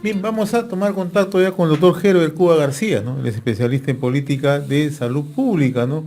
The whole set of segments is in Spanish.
Bien, vamos a tomar contacto ya con el doctor Herbert Cuba García, ¿no? Él es especialista en política de salud pública, ¿no?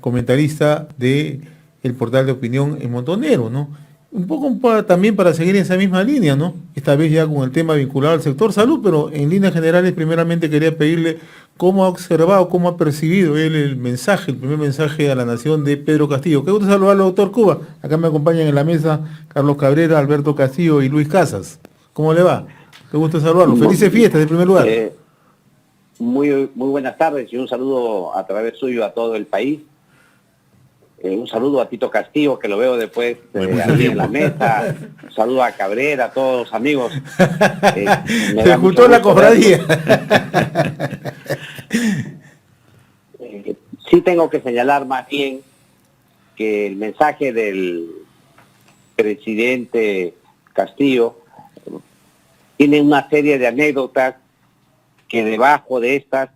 Comentarista de el portal de opinión en Montonero, ¿no? Un poco también para seguir en esa misma línea, ¿no? Esta vez ya con el tema vinculado al sector salud, pero en líneas generales primeramente quería pedirle cómo ha observado, cómo ha percibido él el mensaje, el primer mensaje a la nación de Pedro Castillo. Qué gusto saludarlo, doctor Cuba. Acá me acompañan en la mesa Carlos Cabrera, Alberto Castillo y Luis Casas. ¿Cómo le va? Qué gusto saludarlo. Felices fiestas en primer lugar. Muy buenas tardes y un saludo a través suyo a todo el país. Un saludo a Tito Castillo, que lo veo después aquí en la mesa. Un saludo a Cabrera, a todos los amigos. Se juntó la cofradía. Sí tengo que señalar más bien que el mensaje del presidente Castillo tiene una serie de anécdotas que debajo de estas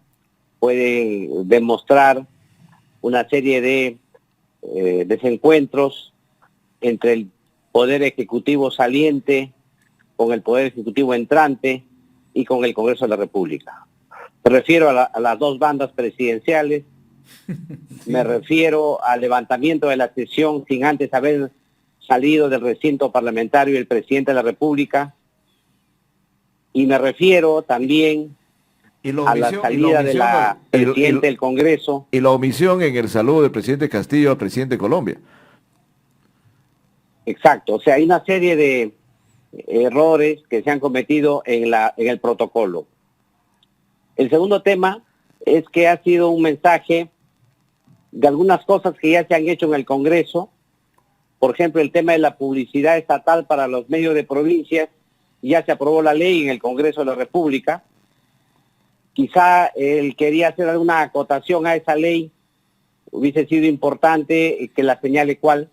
pueden demostrar una serie de desencuentros entre el Poder Ejecutivo saliente con el Poder Ejecutivo entrante y con el Congreso de la República. Me refiero a las dos bandas presidenciales, sí. Me refiero al levantamiento de la sesión sin antes haber salido del recinto parlamentario el presidente de la República, y me refiero también a la salida de la presidenta del Congreso. Y la omisión en el saludo del presidente Castillo al presidente de Colombia. Exacto, o sea, hay una serie de errores que se han cometido en el protocolo. El segundo tema es que ha sido un mensaje de algunas cosas que ya se han hecho en el Congreso. Por ejemplo, el tema de la publicidad estatal para los medios de provincias. Ya se aprobó la ley en el Congreso de la República. Quizá él quería hacer alguna acotación a esa ley, hubiese sido importante que la señale cuál.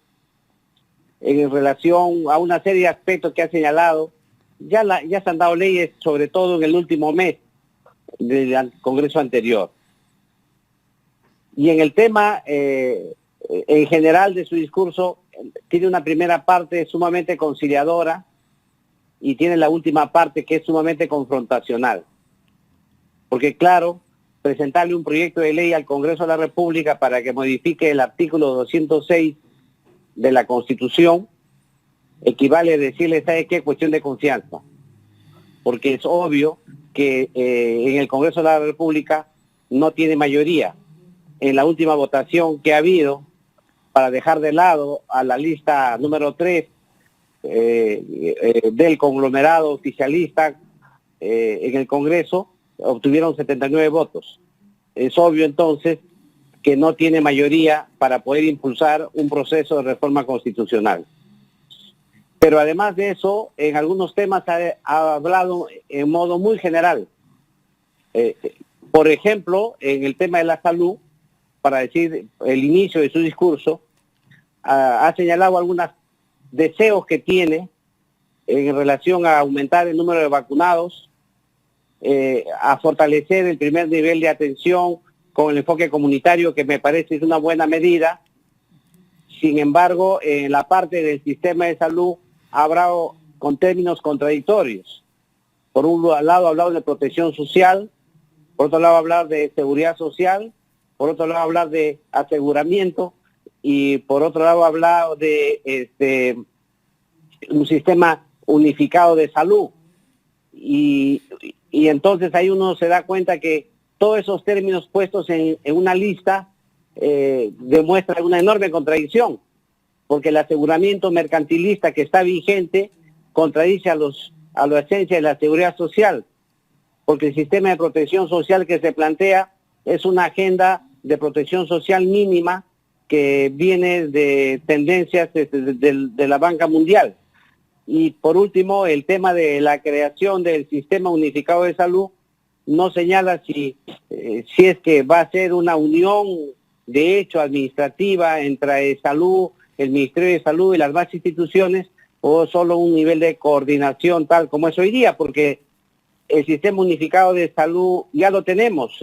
En relación a una serie de aspectos que ha señalado, ya se han dado leyes, sobre todo en el último mes del Congreso anterior. Y en el tema, en general de su discurso, tiene una primera parte sumamente conciliadora, y tiene la última parte que es sumamente confrontacional. Porque claro, presentarle un proyecto de ley al Congreso de la República para que modifique el artículo 206 de la Constitución equivale a decirle, ¿sabe qué? Cuestión de confianza. Porque es obvio que en el Congreso de la República no tiene mayoría. En la última votación que ha habido para dejar de lado a la lista número 3 del conglomerado oficialista en el Congreso, obtuvieron 79 votos. Es obvio entonces que no tiene mayoría para poder impulsar un proceso de reforma constitucional. Pero además de eso, en algunos temas ha hablado en modo muy general. Por ejemplo, en el tema de la salud, para decir el inicio de su discurso, ha señalado algunos deseos que tiene en relación a aumentar el número de vacunados, a fortalecer el primer nivel de atención con el enfoque comunitario, que me parece es una buena medida. Sin embargo, en la parte del sistema de salud ha hablado con términos contradictorios. Por un lado ha hablado de protección social, por otro lado ha hablado de seguridad social, por otro lado ha hablado de aseguramiento, y por otro lado ha hablado de un sistema unificado de salud. Y entonces ahí uno se da cuenta que todos esos términos puestos en una lista demuestran una enorme contradicción, porque el aseguramiento mercantilista que está vigente contradice a la esencia de la seguridad social, porque el sistema de protección social que se plantea es una agenda de protección social mínima que viene de tendencias de la banca mundial. Y por último, el tema de la creación del sistema unificado de salud no señala si es que va a ser una unión de hecho administrativa entre salud, el Ministerio de Salud y las demás instituciones, o solo un nivel de coordinación tal como es hoy día, porque el sistema unificado de salud ya lo tenemos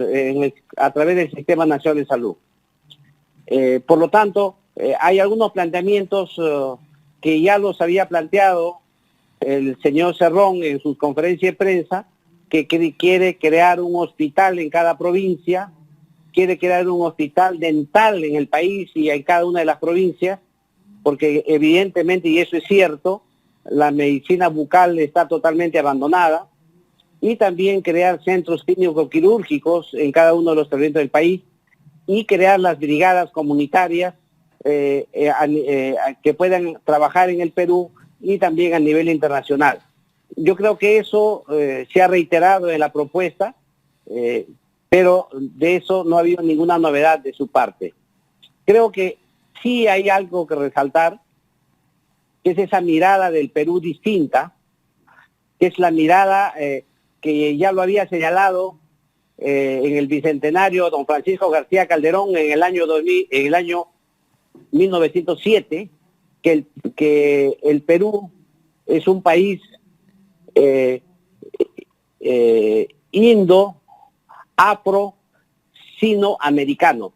a través del Sistema Nacional de Salud. Por lo tanto, Hay algunos planteamientos que ya los había planteado el señor Cerrón en sus conferencias de prensa, que quiere crear un hospital en cada provincia, quiere crear un hospital dental en el país y en cada una de las provincias, porque evidentemente, y eso es cierto, la medicina bucal está totalmente abandonada, y también crear centros clínico-quirúrgicos en cada uno de los territorios del país, y crear las brigadas comunitarias que puedan trabajar en el Perú y también a nivel internacional. Yo creo que eso se ha reiterado en la propuesta, pero de eso no ha habido ninguna novedad de su parte. Creo que sí hay algo que resaltar, que es esa mirada del Perú distinta, que es la mirada que ya lo había señalado en el bicentenario don Francisco García Calderón en el año 1907, que el Perú es un país indo, afro, sino-americano,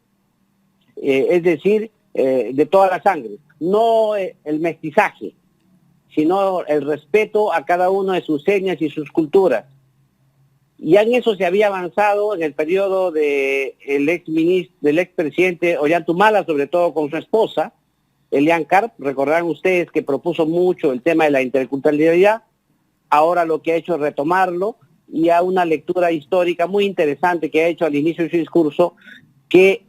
es decir, de toda la sangre, no el mestizaje, sino el respeto a cada una de sus señas y sus culturas. Y en eso se había avanzado en el periodo del expresidente Ollantumala, sobre todo con su esposa, Elian Carp. Recordarán ustedes que propuso mucho el tema de la interculturalidad. Ahora lo que ha hecho es retomarlo, y a una lectura histórica muy interesante que ha hecho al inicio de su discurso, que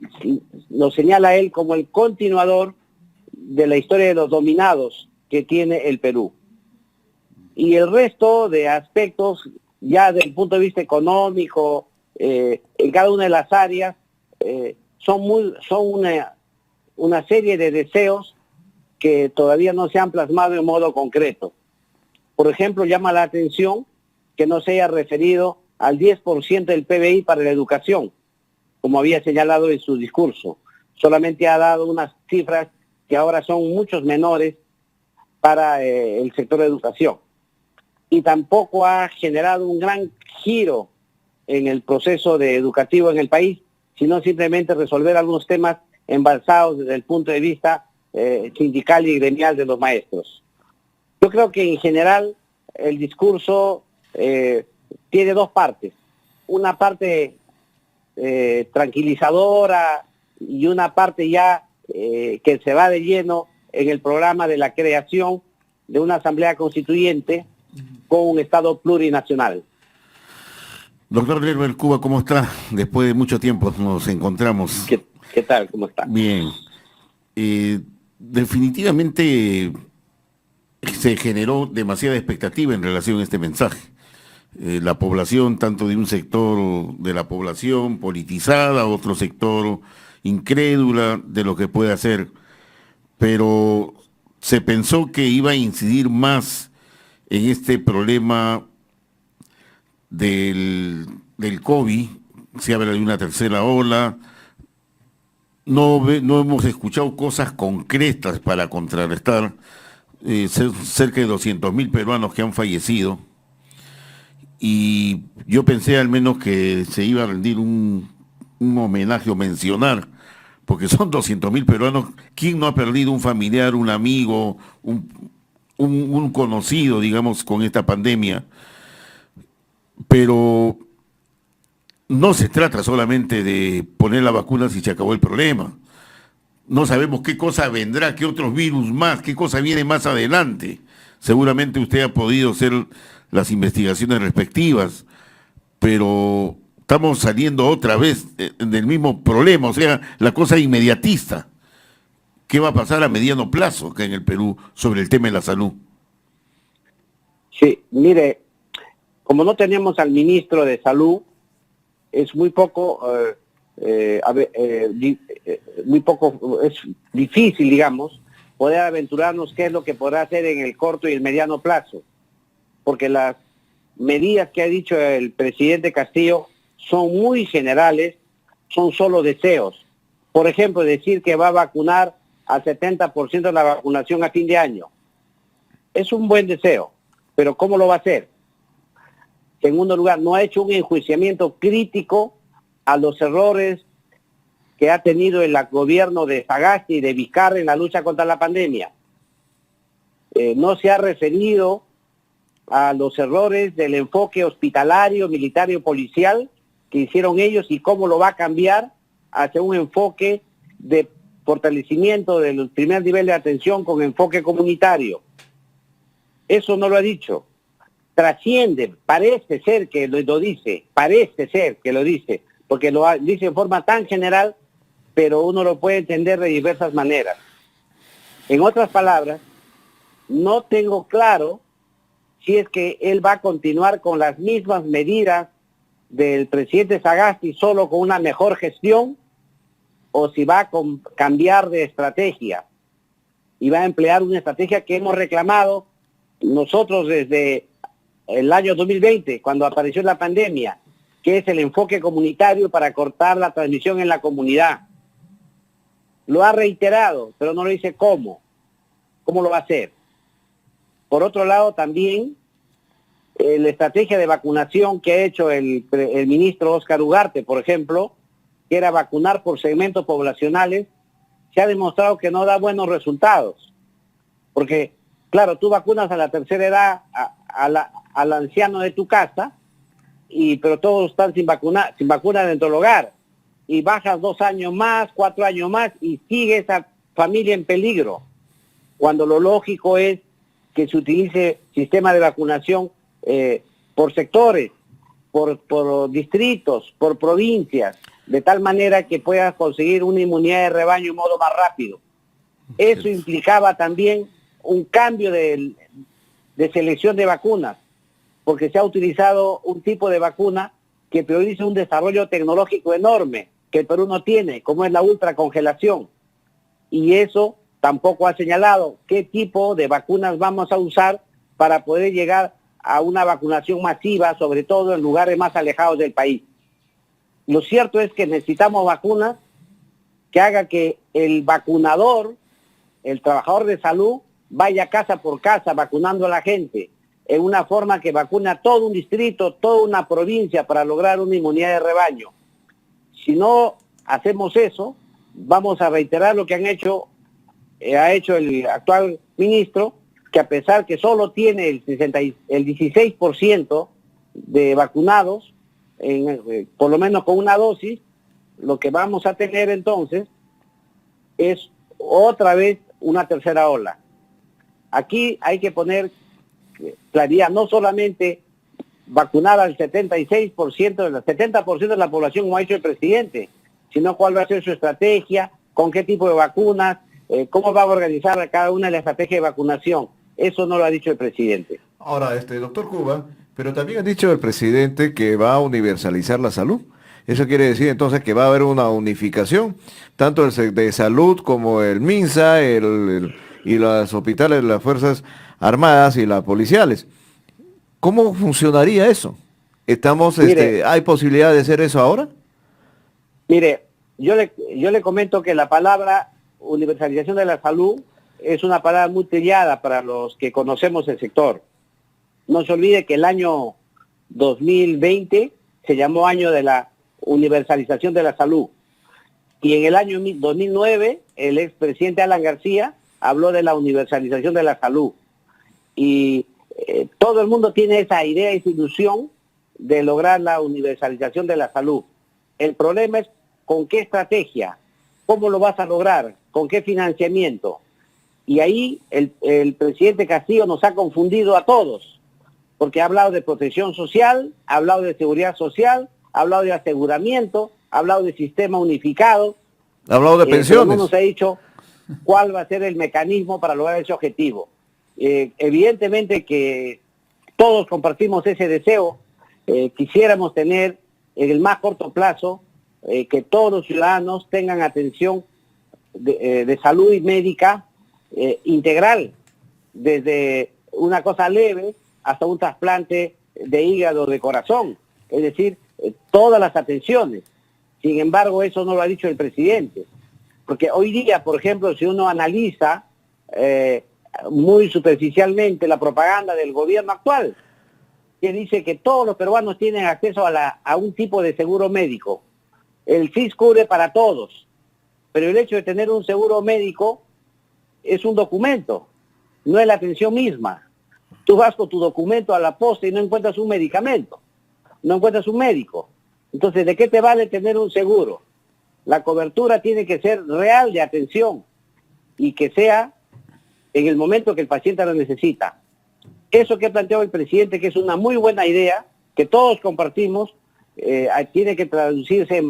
lo señala él como el continuador de la historia de los dominados que tiene el Perú. Y el resto de aspectos, ya desde el punto de vista económico, en cada una de las áreas, son una serie de deseos que todavía no se han plasmado en modo concreto. Por ejemplo, llama la atención que no se haya referido al 10% del PBI para la educación, como había señalado en su discurso. Solamente ha dado unas cifras que ahora son muchos menores para el sector de educación. Y tampoco ha generado un gran giro en el proceso educativo en el país, sino simplemente resolver algunos temas embalsados desde el punto de vista sindical y gremial de los maestros. Yo creo que en general el discurso tiene dos partes. Una parte tranquilizadora y una parte ya que se va de lleno en el programa de la creación de una asamblea constituyente con un Estado plurinacional. Doctor Lerber Cuba, ¿cómo está? Después de mucho tiempo nos encontramos. ¿Qué tal? ¿Cómo está? Bien. Definitivamente se generó demasiada expectativa en relación a este mensaje. La población, tanto de un sector de la población politizada, otro sector incrédula de lo que puede hacer, pero se pensó que iba a incidir más en este problema del COVID. Se habla de una tercera ola. No hemos escuchado cosas concretas para contrarrestar cerca de 200.000 peruanos que han fallecido. Y yo pensé al menos que se iba a rendir un homenaje o mencionar, porque son 200.000 peruanos. ¿Quién no ha perdido un familiar, un amigo, un conocido, digamos, con esta pandemia? Pero no se trata solamente de poner la vacuna si se acabó el problema. No sabemos qué cosa vendrá, qué otros virus más, qué cosa viene más adelante. Seguramente usted ha podido hacer las investigaciones respectivas, pero estamos saliendo otra vez del mismo problema, o sea, la cosa inmediatista. ¿Qué va a pasar a mediano plazo acá en el Perú sobre el tema de la salud? Sí, mire, como no tenemos al ministro de Salud, es muy poco, es difícil, digamos, poder aventurarnos qué es lo que podrá hacer en el corto y el mediano plazo, porque las medidas que ha dicho el presidente Castillo son muy generales, son solo deseos. Por ejemplo, decir que va a vacunar al 70% de la vacunación a fin de año. Es un buen deseo, pero ¿cómo lo va a hacer? En segundo lugar, no ha hecho un enjuiciamiento crítico a los errores que ha tenido el gobierno de Sagasti y de Vizcarra en la lucha contra la pandemia. No se ha referido a los errores del enfoque hospitalario, militar y policial que hicieron ellos y cómo lo va a cambiar hacia un enfoque de fortalecimiento del primer nivel de atención con enfoque comunitario. Eso no lo ha dicho. Trasciende, parece ser que lo dice, porque lo dice en forma tan general, pero uno lo puede entender de diversas maneras. En otras palabras, no tengo claro si es que él va a continuar con las mismas medidas del presidente Sagasti solo con una mejor gestión, o si va a cambiar de estrategia y va a emplear una estrategia que hemos reclamado nosotros desde el año 2020, cuando apareció la pandemia, que es el enfoque comunitario para cortar la transmisión en la comunidad. Lo ha reiterado, pero no lo dice cómo lo va a hacer. Por otro lado, también la estrategia de vacunación que ha hecho el ministro Óscar Ugarte, por ejemplo, que era vacunar por segmentos poblacionales, se ha demostrado que no da buenos resultados. Porque, claro, tú vacunas a la tercera edad, al anciano de tu casa, pero todos están sin vacuna dentro del hogar. Y bajas 2 años más, 4 años más, y sigue esa familia en peligro. Cuando lo lógico es que se utilice sistema de vacunación por sectores, por distritos, por provincias, de tal manera que puedas conseguir una inmunidad de rebaño de modo más rápido. Eso implicaba también un cambio de selección de vacunas, porque se ha utilizado un tipo de vacuna que prioriza un desarrollo tecnológico enorme, que el Perú no tiene, como es la ultracongelación. Y eso tampoco ha señalado qué tipo de vacunas vamos a usar para poder llegar a una vacunación masiva, sobre todo en lugares más alejados del país. Lo cierto es que necesitamos vacunas que haga que el vacunador, el trabajador de salud, vaya casa por casa vacunando a la gente en una forma que vacune a todo un distrito, toda una provincia para lograr una inmunidad de rebaño. Si no hacemos eso, vamos a reiterar lo que ha hecho el actual ministro, que a pesar que solo tiene el 16% de vacunados, por lo menos con una dosis, lo que vamos a tener entonces es otra vez una tercera ola. Aquí hay que poner claridad, no solamente vacunar al 76%, del 70% de la población, como ha dicho el presidente, sino cuál va a ser su estrategia, con qué tipo de vacunas, cómo va a organizar cada una de las estrategias de vacunación. Eso no lo ha dicho el presidente. Ahora, doctor Cuba, pero también ha dicho el presidente que va a universalizar la salud. Eso quiere decir entonces que va a haber una unificación, tanto el de salud como el MINSA y los hospitales de las Fuerzas Armadas y las policiales. ¿Cómo funcionaría eso? ¿Hay posibilidad de hacer eso ahora? Mire, yo le comento que la palabra universalización de la salud es una palabra muy trillada para los que conocemos el sector. No se olvide que el año 2020 se llamó año de la universalización de la salud. Y en el año 2009 el expresidente Alan García habló de la universalización de la salud. Y todo el mundo tiene esa idea, esa ilusión de lograr la universalización de la salud. El problema es con qué estrategia, cómo lo vas a lograr, con qué financiamiento. Y ahí el presidente Castillo nos ha confundido a todos, porque ha hablado de protección social, ha hablado de seguridad social, ha hablado de aseguramiento, ha hablado de sistema unificado. Ha hablado de pensiones. Pero no nos ha dicho cuál va a ser el mecanismo para lograr ese objetivo. Evidentemente que todos compartimos ese deseo. Quisiéramos tener en el más corto plazo que todos los ciudadanos tengan atención de salud y médica integral, desde una cosa leve hasta un trasplante de hígado, de corazón, es decir, todas las atenciones. Sin embargo, eso no lo ha dicho el presidente, porque hoy día, por ejemplo, si uno analiza muy superficialmente la propaganda del gobierno actual, que dice que todos los peruanos tienen acceso a un tipo de seguro médico. El FIS cubre para todos, pero el hecho de tener un seguro médico es un documento, no es la atención misma. Tú vas con tu documento a la posta y no encuentras un medicamento, no encuentras un médico. Entonces, ¿de qué te vale tener un seguro? La cobertura tiene que ser real de atención y que sea en el momento que el paciente lo necesita. Eso que ha planteado el presidente, que es una muy buena idea, que todos compartimos, tiene que traducirse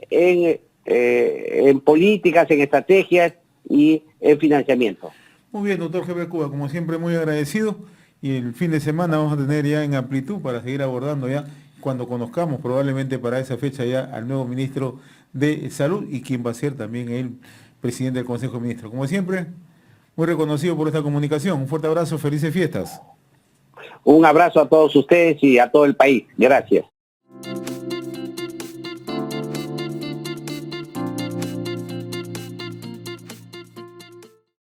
en políticas, en estrategias y en financiamiento. Muy bien, doctor Heber Cuba, como siempre muy agradecido, y el fin de semana vamos a tener ya en amplitud para seguir abordando ya, cuando conozcamos probablemente para esa fecha ya al nuevo ministro de Salud y quien va a ser también el presidente del Consejo de Ministros. Como siempre, muy reconocido por esta comunicación. Un fuerte abrazo, felices fiestas. Un abrazo a todos ustedes y a todo el país. Gracias.